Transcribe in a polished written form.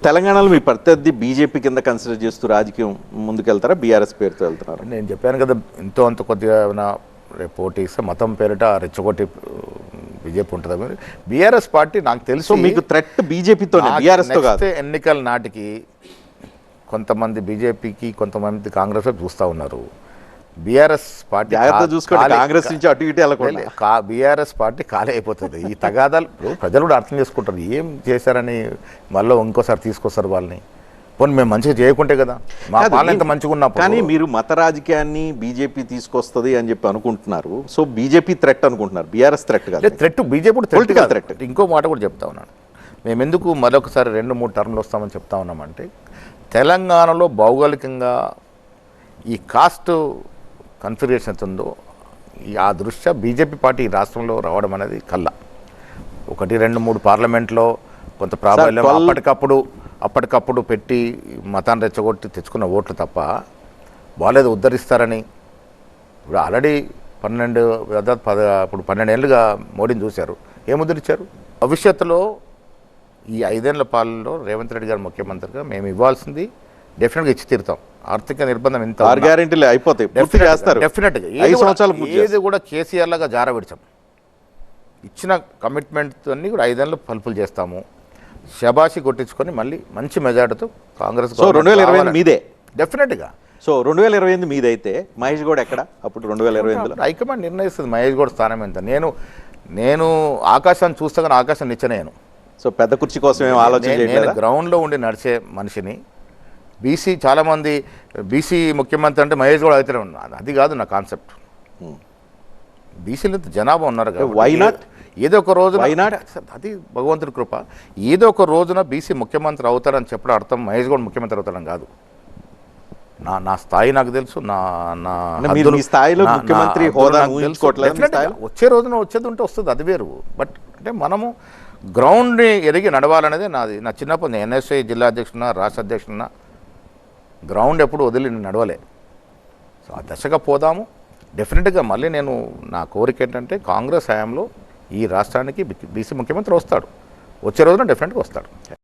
తెలంగాణలో మీ ప్రత్యర్థి బీజేపీ కింద కన్సిడర్ చేస్తూ రాజకీయం ముందుకెళ్తారా, బీఆర్ఎస్ పేరుతో వెళ్తున్నారు? నేను చెప్పాను కదా, ఎంతో అంత కొద్దిగా రేపు పోటీ ఇస్తే మతం పేరిట రెచ్చగొట్టి బీజేపీ ఉంటుంది. బీఆర్ఎస్ పార్టీ నాకు తెలుసు మీకు థ్రెట్ బీజేపీతో, బీఆర్ఎస్తో కాదు. ఎన్నికల నాటికి కొంతమంది బీజేపీకి, కొంతమంది కాంగ్రెస్ చూస్తూ ఉన్నారు. బీఆర్ఎస్ పార్టీ కాంగ్రెస్ నుంచి అటు ఇటు వెళ్ళకుండా బీఆర్ఎస్ పార్టీ ఖాళీ అయిపోతుంది. ఈ తగాదాలు ప్రజలు కూడా అర్థం చేసుకుంటారు. ఏం చేశారని మళ్ళీ ఇంకోసారి తీసుకొస్తారు వాళ్ళని. పోనీ మేము మంచిగా చేయకుంటే కదా, మా పాలన ఎంత మంచిగా ఉన్నప్పుడు. కానీ మీరు మత రాజకీయాన్ని బీజేపీ తీసుకొస్తుంది అని చెప్పి అనుకుంటున్నారు. సో బీజేపీ థ్రెట్ అనుకుంటున్నారు, బీఆర్ఎస్ థ్రెట్ కాదు. థ్రెట్ బీజేపీ కూడా పొలిటికల్ థ్రెట్. ఇంకో మాట కూడా చెప్తా ఉన్నాను. మేము ఎందుకు మరొకసారి 2-3 టర్మ్లు వస్తామని చెప్తా ఉన్నామంటే, తెలంగాణలో భౌగోళికంగా ఈ కాస్ట్ కన్ఫిగరేషన్ ఉందో ఆ దృష్ట్యా బీజేపీ పార్టీ ఈ రాష్ట్రంలో రావడం అనేది కల్లా 1-2-3 పార్లమెంట్లో కొంత ప్రాబల్యం అప్పటికప్పుడు పెట్టి మతాన్ని రెచ్చగొట్టి తెచ్చుకున్న ఓట్లు తప్ప వాళ్ళేదో ఉద్ధరిస్తారని. ఇప్పుడు ఆల్రెడీ 12 ఏళ్ళుగా మోడీని చూశారు, ఏం ఉద్ధరించారు? భవిష్యత్తులో ఈ 5 ఏళ్ల పాలనలో రేవంత్ రెడ్డి గారు ముఖ్యమంత్రిగా మేము ఇవ్వాల్సింది డెఫినెట్గా ఇచ్చి తీరుతాం. ఆర్థిక నిర్బంధం ఎంత గ్యారెంటీలు అయిపోతాయి, డెఫినెట్గా. ఏది కూడా కేసీఆర్ లాగా జారవిడిచాం. ఇచ్చిన కమిట్మెంట్ అన్ని కూడా 5 ఏళ్ళు ఫుల్ఫిల్ చేస్తాము. శబాషి కొట్టించుకొని మళ్ళీ మంచి మెజార్టీతో కాంగ్రెస్ 2028 మీదే డెఫినెట్గా. సో 2028 మీదైతే మహేష్ గౌడ్ ఎక్కడ? అప్పుడు 2028 హైకమాండ్ నిర్ణయిస్తుంది మహేష్ గౌడ్ స్థానం ఎంత. నేను ఆకాశాన్ని చూస్తే కానీ ఆకాశం నిచ్చనేను. సో పెద్ద కుర్చీ కోసం ఏం ఆలోచన నేను గ్రౌండ్లో ఉండి నడిచే మనిషిని. బీసీ చాలామంది బీసీ ముఖ్యమంత్రి అంటే మహేష్ గౌడ్ అయితేనే ఉన్నారు. అది కాదు నా కాన్సెప్ట్. బీసీలు జనాభా ఉన్నారు కదా, వై నాట్? ఏదో ఒక రోజున అది భగవంతుడి కృప. ఏదో ఒక రోజున బీసీ ముఖ్యమంత్రి అవుతాడని చెప్పడం అర్థం మహేష్ గౌడ్ ముఖ్యమంత్రి అవుతాడని కాదు. నా స్థాయి నాకు తెలుసు. స్థాయిలో ముఖ్యమంత్రి హోదా వచ్చే రోజున వచ్చేది ఉంటే వస్తుంది, అది వేరు. బట్ అంటే మనము గ్రౌండ్ని ఎరిగి నడవాలనేది నా చిన్నప్పుడు. నేను ఎన్ఎస్ఐ జిల్లా అధ్యక్షున్నా, రాష్ట్ర అధ్యక్షున్నా, గ్రౌండ్ ఎప్పుడు వదిలి నడవలే. సో ఆ దశగా పోదాము. డెఫినెట్గా మళ్ళీ నా కోరిక ఏంటంటే కాంగ్రెస్ హయాంలో ఈ రాష్ట్రానికి బీసీ ముఖ్యమంత్రి వస్తాడు. వచ్చే రోజున డెఫినెట్గా వస్తాడు.